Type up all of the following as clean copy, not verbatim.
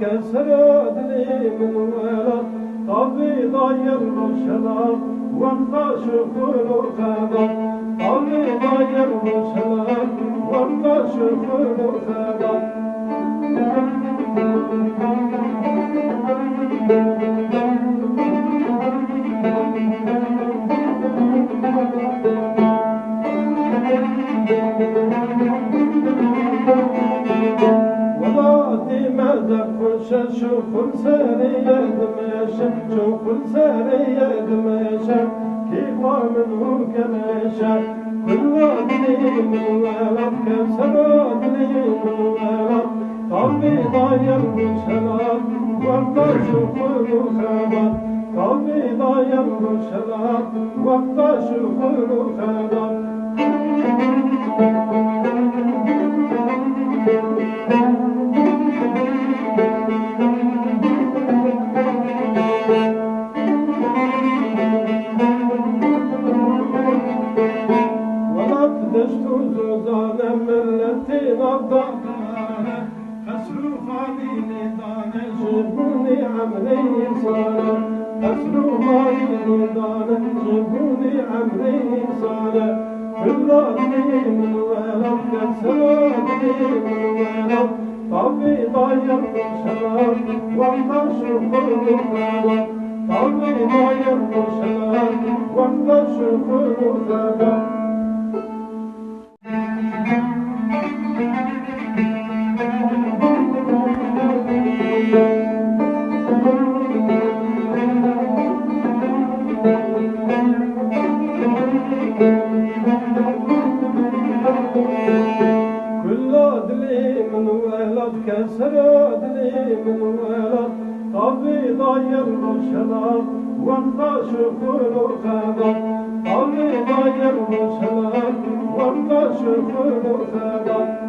كسرت لي من ولد طبيب يرمشنا وانت شكر خبر طبيب يرمشنا وانت شكر خبر شوف السرية دمشق شوف السرية دمشق كيف منه كمشق كل عدلي من ولد كسر عدلي من ولد قلبي ضايع بشلال وقت شكر خبر قلبي ضايع بشلال وقت شكر خبر زوزانا ملتي نضانا خسروا خاليني دانا جبوني عمري صانا خسروا خاليني دانا جبوني عمري صانا بالله من ولد كسرتني من ولد طبي ضاير شلال وانت شكر خبر طبي ضاير شلال وانت شكر خبر كسر عدلي من ولد طبي ضاير شلال وانت شكر خبر طبي ضاير شلال وانت شكر خبر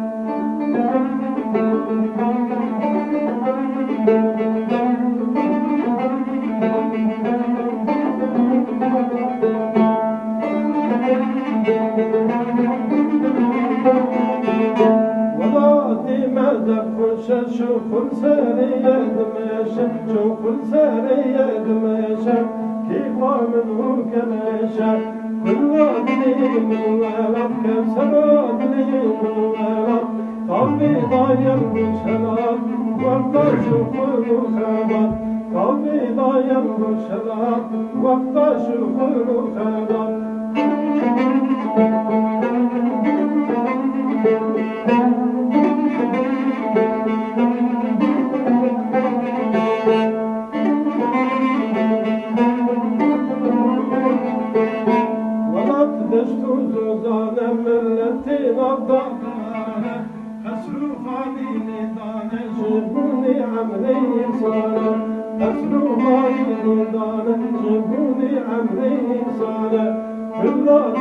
شوف السرية دمشق شوف السرية دمشق كيف منه كمشق كل عدلي من ولد كسر عدلي من ولد قلبي ضايع بشلال وقت شكر خبر قلبي ضايع بشلال وقت شكر خبر زوزانا ملتي نضانا خسروا خاليني دانا جبوني عمري صانا خسروا خاليني دانا جبوني عمري صانا بالله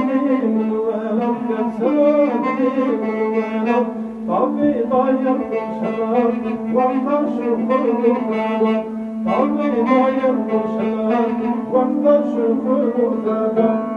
من ولد كسرتني من ولد طبي ضايع شلال وانت شكر خبر طبي ضايع شلال وانت شكر خبر